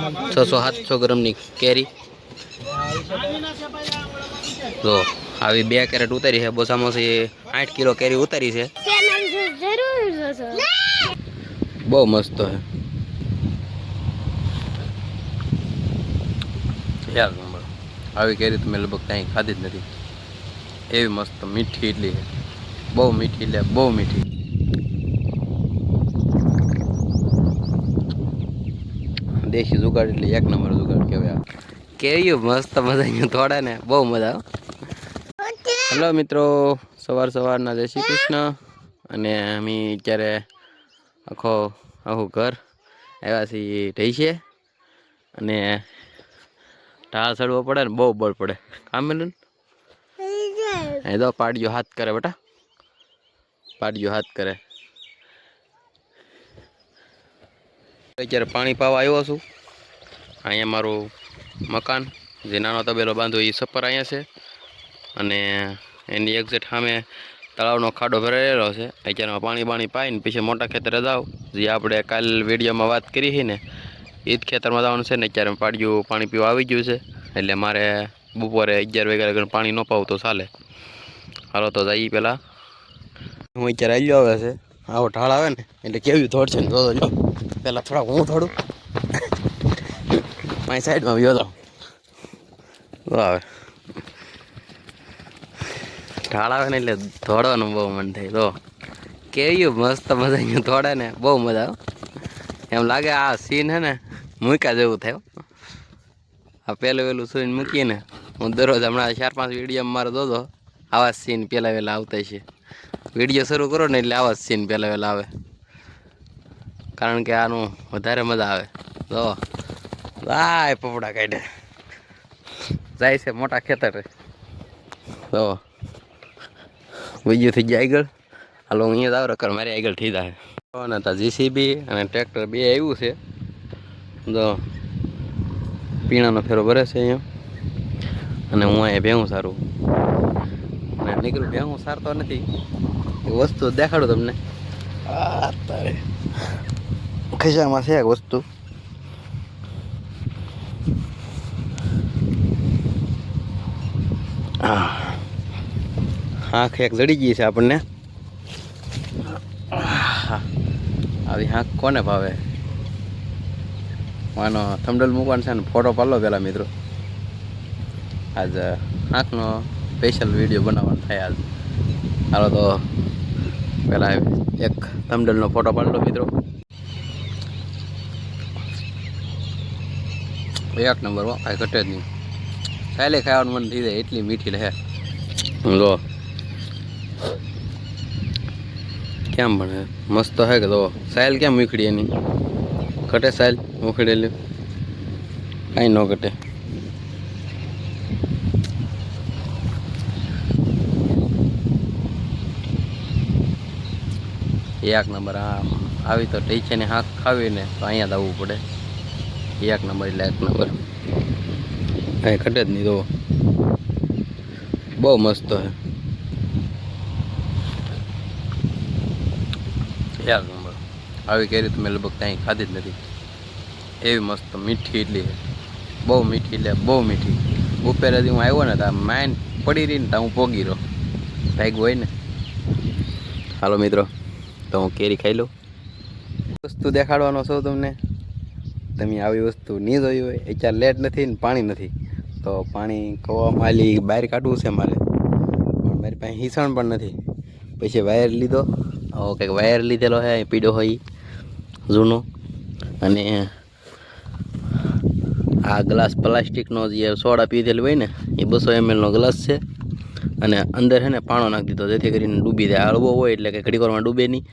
600-700 ગ્રામની કેરી જો આવી 2 કેરેટ ઉતારી છે બોસામાંથી 8 કિલો કેરી ઉતારી છે બહુ મસ્ત છે યાર નંબર આવી કેરી તો મેં લગભગ કાંઈ ખાધી જ નથી એવી મસ્ત મીઠી એટલી છે બહુ મીઠી એટલે બહુ મીઠી દેશી જુગાડ એટલે એક નંબર જુગાડ કહેવાય કેરીઓ મસ્ત મજા થોડા ને બહુ મજા આવે હેલો મિત્રો સવારના જય શ્રી કૃષ્ણ અને અમે અત્યારે આખું ઘર આવ્યા છીએ ઢઈ છે અને ઢાળ ચડવો પડે ને બહુ બળ પડે કામ મેલું એ તો પાડ્યો હાથ કરે બેટા પાડ્યો હાથ કરે અત્યારે પાણી પાવા આવ્યો છું અહીંયા મારું મકાન જે નાનો તબેલો બાંધો એ સપર અહીંયા છે અને એની એક્ઝેક્ટ સામે તળાવનો ખાડો ભરાયેલો છે અત્યારમાં પાણી પાઈને પછી મોટા ખેતરે જાવ જે આપણે કાલ વિડીયોમાં વાત કરી છે ને એ જ ખેતરમાં જવાનું છે ને અત્યારે પાડ્યું પાણી પીવા આવી ગયું છે એટલે મારે બપોરે 11 વાગ્યા લગન પાણી ન પાવું તો ચાલે હાલો તો જઈએ પહેલાં હું અત્યારે આવ્યો આવે છે આવો ઢાળ આવે ને એટલે કેવું થોડ છે ને જો પહેલાં થોડા હું થોડું મારી સાઈડમાં વ્યો જાઉં આવે ઢાળ આવે ને એટલે દોડવાનું બહુ મન થાય તો કેવી મસ્ત મજા દોડે ને બહુ મજા આવે એમ લાગે આ સીન હે ને મૂક્યા જેવું થાય આ પહેલું સીન મૂકીને હું દરરોજ હમણાં 4-5 વિડીયોમાં મારો જોતો આવા સીન પહેલાં વહેલા આવતા છે વિડીયો શરૂ કરો ને એટલે આવા સીન પહેલાં વહેલા આવે કારણ કે આનું વધારે મજા આવે તો લાય પપડા કાઢે જાય છે મોટા ખેતર તો બીજું થઈ જાય આગળ હાલો હું અહીંયા જ આવ રકર મારી આગળ થઈ જાય ને તા જીસીબી અને ટ્રેક્ટર બે આવ્યું છે તો પીણાનો ફેરો ભરે છે અહીંયા અને હું અહીંયા ભેગું સારું અને નીકળું ભેગું સારતો નથી એ વસ્તુ દેખાડું તમને તારે ખિસ્સામાં છે એક વસ્તુ આંખ એક જડી ગઈ છે આપણને આવી આંખ કોને ભાવે આનો થંબનેલ મૂકવાનો છે ને ફોટો પાડલો પેલા મિત્રો આજ આંખનો સ્પેશિયલ વિડીયો બનાવવાનો થાય આજ હાલો તો પેલા એક થંબનેલનો ફોટો પાડલો મિત્રો એક નંબર હો કાંઈ ઘટે જ નહીં સાયલે ખાવાનું મન થઈ જાય એટલી મીઠી રહે લો કેમ ભણે મસ્ત હે કે તો સાયલ કેમ ઉખડી એની ઘટે સાયલ ઉખડેલી કાંઈ ન ઘટે એક નંબર આવી તો ઢઈ ને હાથ ખાવીને તો અહીંયા જ આવવું પડે એક નંબર એટલે એક નંબર કાંઈ ઘટે જ નહીં તો બહુ મસ્ત હે એક નંબર આવી કેરી તો મેં લગભગ કાંઈ ખાધી જ નથી એવી મસ્ત મીઠી એટલી છે બહુ મીઠી એટલે બહુ મીઠી બપોરેથી હું આવ્યો ને તો માઇન્ડ પડી રહી ને તો હું પોગી રહ્યો ભાગ્યું હોય ને હાલો મિત્રો તો હું કેરી ખાઈ લઉં વસ્તુ દેખાડવાનો છો તમને તમે આવી વસ્તુ નહીં જોઈ હોય અત્યારે લેટ નથી ને પાણી નથી તો પાણી કવામાં આલી બહાર કાઢવું છે મારે પણ મારી પાસે હિસણ પણ નથી પછી વાયર લીધો કંઈક વાયર લીધેલો છે પીડો હોય જૂનો અને આ ગ્લાસ પ્લાસ્ટિકનો જે સોડા પીધેલી હોય ને એ 200 ml નો ગ્લાસ છે અને અંદર છે ને પાણો નાખી દીધો જેથી કરીને ડૂબી જાય હળવો હોય એટલે કે ઘડીક વારમાં ડૂબે નહીં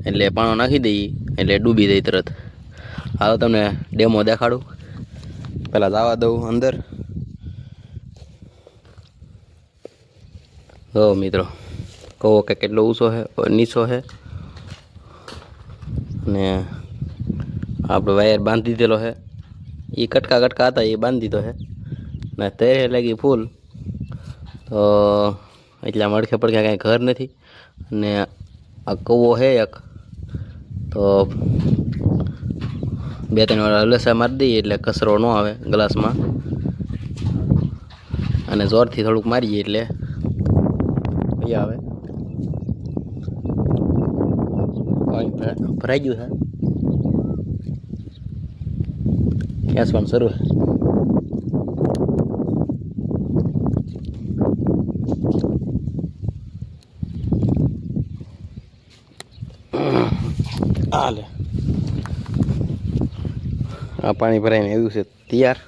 એટલે પાણો નાખી દઈએ એટલે ડૂબી જાય તરત હાલો તમને ડેમો દેખાડું પહેલાં જવા દઉં અંદર જો મિત્રો કહો કે કેટલો ઊંચો છે નીચો છે ને આપણે વાયર બાંધી દીધેલો છે એ કટકા હતા એ બાંધી દીધો છે ને તેરે લાગી ફૂલ તો એટલા મડખે પડખે કાંઈ ઘર નથી અને આ કૂવો છે એક તો 2-3 વાર હલસા મારી દઈએ એટલે કચરો ન આવે ગ્લાસમાં, અને જોરથી થોડુંક મારીએ એટલે એ આવે. ભરાઈ ગયું છે, ખેંચવાનું શરૂ. હાલે આ પાણી ભરાઈને આવ્યું છે તૈયાર.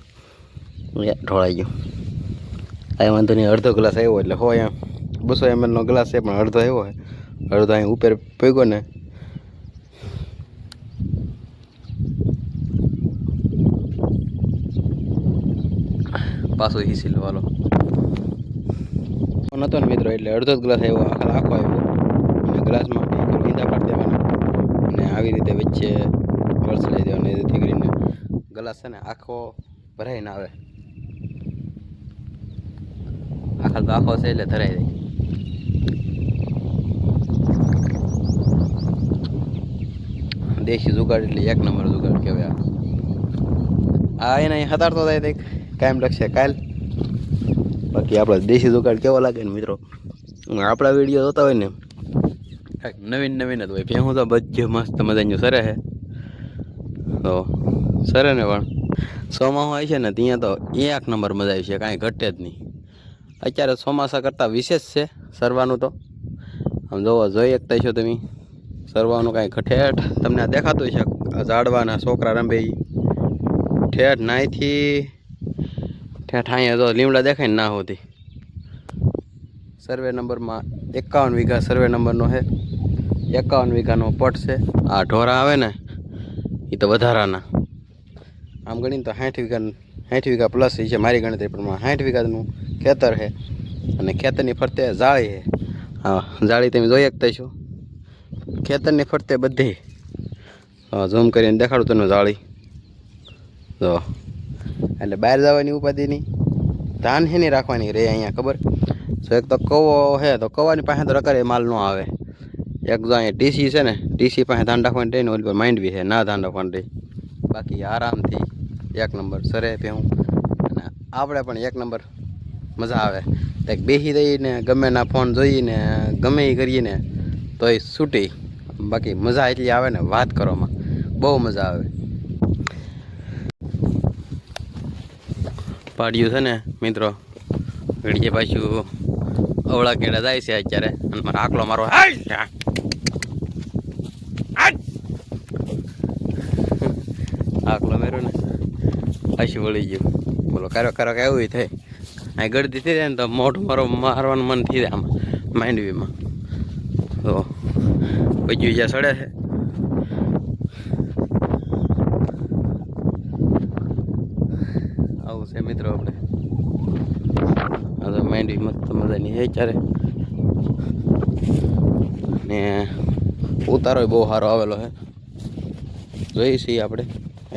ઢોળાઈ ગયું. આ વાંધો નહીં, અડધો ગ્લાસ આવ્યો એટલે હોય એમ 200 ml નો ગ્લાસ છે, પણ અડધો આવ્યો હોય, અડધો અહીં ઉપર પીગો ને. પાછો હિસી લેવાલો નતો ને મિત્રો, એટલે અડધો જ ગ્લાસ આવ્યો, આખો આવ્યો. અને ગ્લાસમાં લીંદા પાડી દેવાના અને આવી રીતે વચ્ચે વળસલાઈ દેવાના, જેથી કરીને ગ્લાસ છે ને આખો ભરાઈ ના આવે. આખો તો આખો છે એટલે ધરાઈ જાય. દેશી જુગાડ એટલે 1 નંબર જુગાડ કહેવાય. આ એને હતાડતો થાય તે કાયમ લખશે કાલ. બાકી આપણે દેશી જુગાડ કેવો લાગે ને મિત્રો, આપણા વિડીયો જોતા હોય ને નવીન જ હોય. ભેહું તો બધે મસ્ત મજાનું સરે છે, તો સરે ને પણ ચોમાસું હોય છે ને ત્યાં તો 1 નંબર મજા આવી છે, કાંઈ ઘટે જ નહીં. અત્યારે ચોમાસા કરતાં વિશેષ છે સરવાનું. તો આમ જોઈ શકતા છો તમે, સરવાનું કાંઈ ઘટેઠ તમને દેખાતું છે. ઝાડવાના છોકરા રંબે ઠેઠ નાહીથી ઠેઠ અહીંયા જો લીમડા દેખાય ને ના હોતી. સર્વે નંબરમાં 51 વીઘા સર્વે નંબરનો છે, 51 વીઘાનો પટ છે. આ ઢોરા આવે ને એ તો વધારાના, આમ ગણીને તો 60 વીઘા પ્લસ છે મારી ગણતરી પ્રમાણે. 60 વીઘાનું ખેતર છે અને ખેતરની ફરતે જાળી છે. હા, જાળી તમે જોઈ શકતા છો. ખેતરની ફરતે બધી ઝૂમ કરીને દેખાડું તમને જાળી. જો એટલે બહાર જવાની ઉપાધિ નહીં, ધાન છે નહીં રાખવાની રે અહીંયા ખબર. જો એક તો કવો છે તો કવાની પાસે તો રકારે માલ ન આવે. એક જો અહીંયા ટીસી છે ને, ટીસી પાસે ધાન રાખવાની રહી ને, ઓલી પર માંડવી છે ના ધાન રાખવાની રહી. બાકી આરામથી 1 નંબર સરે ભેહું. અને આપણે પણ 1 નંબર મજા આવે. કંઈક બેસી દઈને ગમે ના ફોન જોઈને ગમે એ કરીએ ને તોય છૂટી. બાકી મજા એટલી આવે ને વાત કરવામાં, બહુ મજા આવે. પાડ્યું છે ને મિત્રો, ઘડીએ પાછું અવળા કેળા જાય છે અત્યારે. અને મારો આકલો મારો આકલો મેરો ને પાછું વળી ગયું. બોલો કારો એવું થાય. આ ગળદી થઈ જાય ને તો મોઢું મારો મારવાનું મન થઈ જાય આમાં માંડવીમાં. તો પછી જ્યાં સડે છે. આવું છે મિત્રો આપણે. આ તો માંડવી મસ્ત મજાની છે ત્યારે, ને ઉતારો બહુ સારો આવેલો છે. જોઈ છીએ આપણે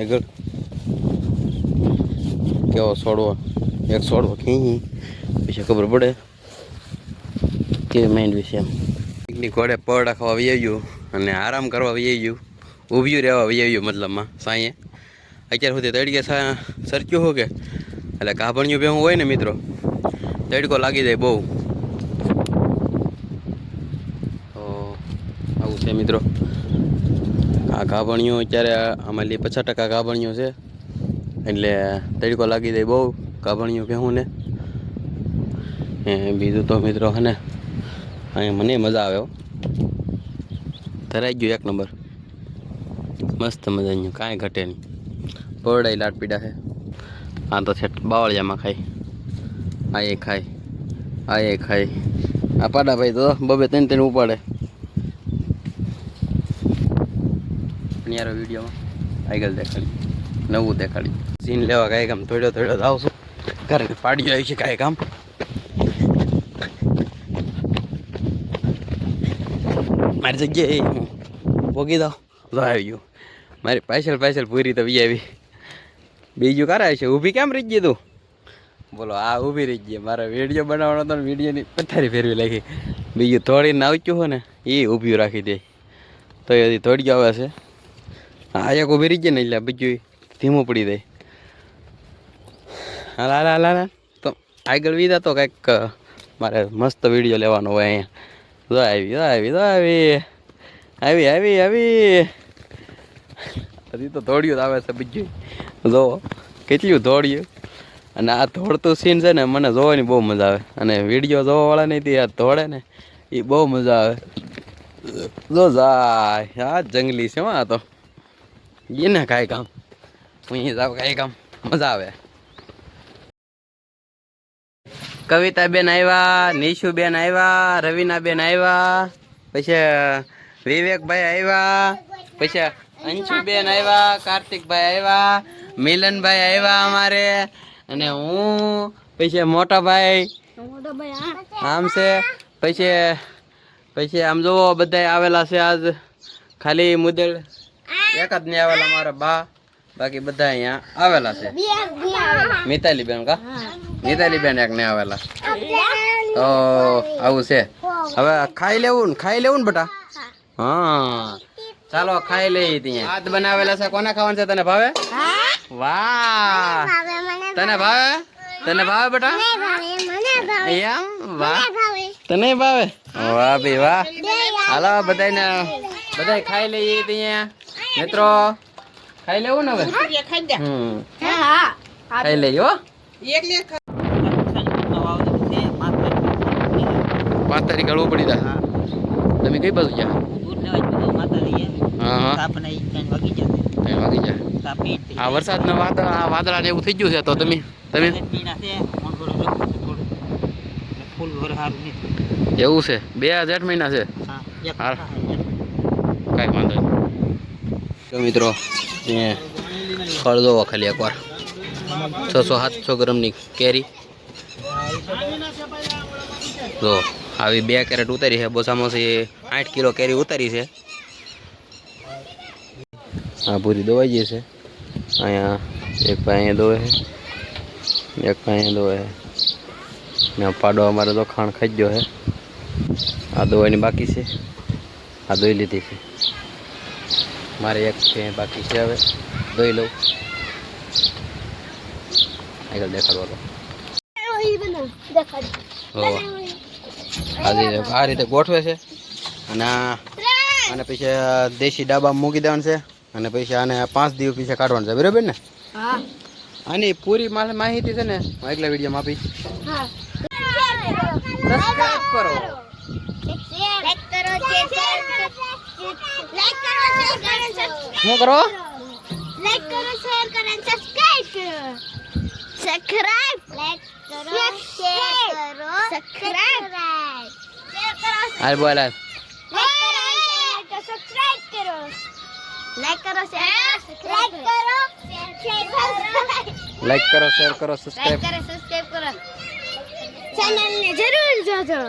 આગળ કેવો છોડવો, એક છોડવો ખીઈ પછી ખબર પડે કેવી માંડવી છે. એમ પિકનિક ઘોડે પડ ખાવા વી આવ્યું અને આરામ કરવા વી આવ્યું, ઊભ્યું રહેવા વી આવ્યું. મતલબમાં સાંયે અત્યાર સુધી તડકે સરક્યું હો કે એટલે ગાભણિયું ભેહું હોય ને મિત્રો, તડકો લાગી જાય બહુ. તો આવું છે મિત્રો. આ ગાભણિયું અત્યારે આમાં 50% ગાભણિયું છે, એટલે તડકો લાગી જાય બહુ ગાભણિયું ભેહું ને. બીજું તો મિત્રો હે ને અહીંયા મને મજા આવે. ધરાઈ ગયું 1 નંબર, મસ્ત મજાનું, કાંઈ ઘટે નહીં. પડાઈ લાટ પીડા છે. આ તો છે બાવળિયામાં ખાય, આ ખાય, આ ખાય. આ પાડા ભાઈ તો 2-3 ઉપાડે. યાર વિડીયોમાં આગળ દેખાડી, નવું દેખાડી. સીન લેવા કાંઈ કામ થોડો આવશું ઘરે પાડી આવી છે કાંઈ કામ. મારી જગ્યાએ હું ભોગી દઉં તો આવી ગયું. મારી પાછળ પૂરી તો વી આવી. બીજું કરાય છે ઊભી કેમ રહી ગઈ તું? બોલો આ ઊભી રહી ગઈ. મારે વિડીયો બનાવવાનો હતો ને વિડીયોની પથારી ફેરવી લાગી. બીજું થોડીને આવતું હોય ને એ ઊભી રાખી દે તો એ થોડી આવે છે. હા એક ઉભી રહી જાય ને એટલે બીજું ધીમું પડી જાય. હાલ હાલ હાલ હાલ તો આગળ વીધા તો કંઈક મારે મસ્ત વિડીયો લેવાનો હોય અહીંયા. જો આવી આવી આવી આવી હજી તો દોડ્યું આવે છે બીજું જો કેટલું દોડ્યું. અને આ દોડતું સીન છે ને મને જોવાની બહુ મજા આવે અને વિડીયો જોવાવાળા નહીં તે આ દોડે ને એ બહુ મજા આવે. જો જાય આ જંગલી છે આ તો એને કાંઈ કામ હું અહીં જાવ કાંઈ કામ મજા આવે. કવિતાબેન આવ્યા, નિશુબેન આવ્યા, રવિનાબેન આવ્યા, પછી વિવેકભાઈ આવ્યા, પછી અંશુબેન આવ્યા, કાર્તિકભાઈ આવ્યા, મિલનભાઈ આવ્યા અમારે અને હું પછી મોટાભાઈ આમ છે. પછી આમ જોવો બધા આવેલા છે. આજ ખાલી મુદલ એક જ નહીં આવેલા મારા બા, બાકી બધા અહીંયા આવેલા છે. મિતાલીબેન કા મિતાલીબેન એક ને આવેલા તો આવું છે. હવે ખાઈ લેવું ને બેટા. હા ચાલો ખાઈ લઈએ. ત્યાં હાથ બનાવેલા છે. કોને ખાવાનું છે? તને ભાવે? વાહ તને ભાવે બેટા? એમ વાહ તને ભાવે? વાહ ભાઈ વાહ. હાલો બધા ખાઈ લઈએ ત્યાં મિત્રો. ખાઈ લેવું ને હવે? ખાઈ લઈએ હો. 5 તારીખ હળવું પડી જાય. તમે કઈ બાજુ ગયા? વાગી જાય. આ વરસાદના વાદળા ને એવું થઈ ગયું છે તો તમે એવું છે 2 જેઠ મહિના છે. કઈ વાંધો નહીં. તો મિત્રો ફળ જોવો ખાલી એકવાર 600-700 ગ્રામની કેરી જો આવી 2 કેરેટ ઉતારી છે. બોસામાં 8 કિલો કેરી ઉતારી છે. આ પૂરી દવાઈ ગઈ છે. અહીંયા એક ભાઈ અહીંયા દોવે છે, એક ભાઈ અહીંયા દોવે છે ને પાડો અમારે તો ખાણ ખાઈ ગયો છે. આ દોવાની બાકી છે. આ દોઈ લીધી છે. મારે એક છે બાકી છે. હવે દોઈ લઉં. આગળ દેખાડવા તો આ રીતે ગોઠવે છે અને પછી દેશી ડાબામાં મૂકી દેવાનું છે અને પછી આને 5 દિવસ પછી કાઢવાનું છે. બરાબર ને? આની પૂરી માહિતી છે ને હું આગલા વિડીયોમાં આપીશ. સબસ્ક્રાઇબ કરો. શું કરો? લાઈક કરો, શેર કરો અને સબસ્ક્રાઇબ કરો. સબસ્ક્રાઇબ લાઈક કરો, શેર કરો, સબસ્ક્રાઇબ શેર કરો. હાલ બોલ હાલ. લાઈક કરો, સબસ્ક્રાઇબ કરો. લાઈક કરો, શેર કરો, લાઈક કરો, શેર કરો, સબસ્ક્રાઇબ કરો. ચેનલને જરૂર જોજો.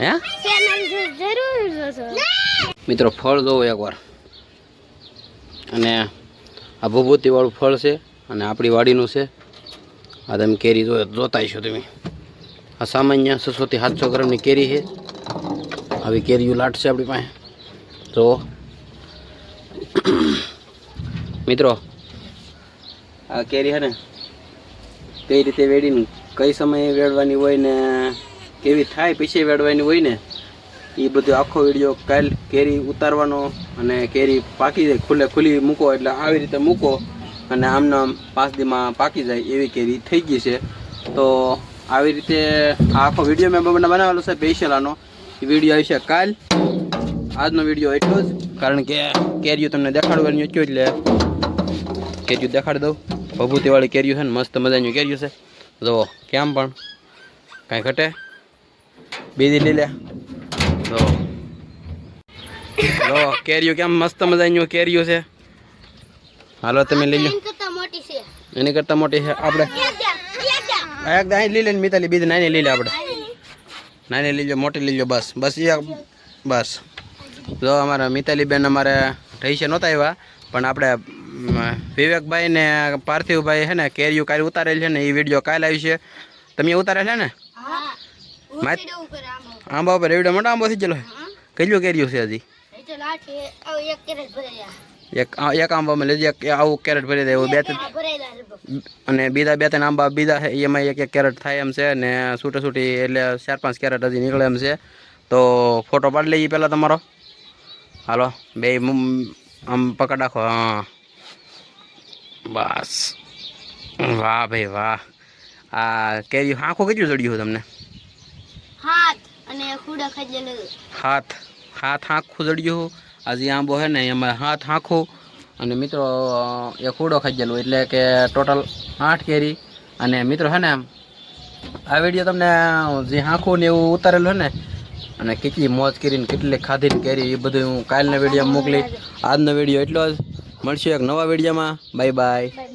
હે? ચેનલ જરૂર જોજો. મિત્રો ફળ જોવો એકવાર. અને આ ભભૂતિવાળું ફળ છે અને આપણી વાડીનું છે. આ તમે કેરી જોતા છો તમે. આ સામાન્ય 600-700 ગ્રામની કેરી છે. આવી કેરીઓ લાટ છે આપણી પાસે. તો મિત્રો આ કેરી છે ને કઈ રીતે વેડીને કઈ સમયે વેડવાની હોય ને કેવી થાય પછી વેડવાની હોય ને એ બધું આખો વિડીયો કાલ કેરી ઉતારવાનો અને કેરી પાકી જાય ખુલ્લી મૂકો એટલે આવી રીતે મૂકો અને આમને આમ 5 દીમાં પાકી જાય એવી કેરી થઈ ગઈ છે. તો આવી રીતે આ આખો વિડીયો મેં બનાવેલો છે સ્પેશિયલ. આનો એ વિડીયો આવશે કાલ. આજનો વિડીયો એટલો જ, કારણ કે કેરીઓ તમને દેખાડવાની હતું એટલે કેરીઓ દેખાડી દઉં. ભભૂતિવાળી કેરીઓ છે ને મસ્ત મજાની કેરીઓ છે. જુઓ કેમ પણ કાંઈ ઘટે. બીજી લીલે જો કેરીઓ કેમ મસ્ત મજાની કેરીઓ છે. હાલો તમે લઈ લો. એની કરતાં મોટી છે. આપણે એક અહીં લઈ લે મિતાલી, બીજી નાની લઈ લે. આપણે નાની લઈ લો, મોટી લઈ લો. બસ બસ. જો અમારા મિતાલીબેન અમારે ઢૈસે નહોતા આવ્યા પણ આપણે વિવેકભાઈ ને પાર્થિવભાઈ છે ને કેરીઓ કાલે ઉતારેલ છે ને એ વિડીયો કાલે આવી છે. તમે ઉતારેલ છે ને આંબા ઉપર? એવડો મોટા આંબો થઈ ગયેલો કેટલું કેરીઓ છે હજી? એક આંબામાં લેજે આવું કેરેટ ભરી દે એવું બે અને બીજા 2-3 આંબા બીજા છે એમાં એક કેરેટ થાય એમ છે ને છૂટી એટલે 4-5 કેરેટ હજી નીકળે એમ છે તો ફોટો પાડી લઈએ પહેલાં તમારો હાલો બે આમ પકડ રાખો હા બસ વાહ ભાઈ વાહ આ કેરી આંખો કેટલું ચડ્યું તમને હાથ અને ખુડા ખાજેલું હાથ આખું ચડ્યું આજે આંબો છે ને એમાં હાથ આખું અને મિત્રો એ ખુડો ખાઈ ગયેલું એટલે કે ટોટલ 8 કેરી અને મિત્રો છે ને આ વિડીયો તમને જે આંખું ને એવું ઉતારેલું છે ને અને કેટલી મોજ કરીને કેટલી ખાધીને કેરી એ બધું હું કાલના વિડીયો મોકલી આજનો વિડીયો એટલો જ મળશે એક નવા વિડીયોમાં બાય બાય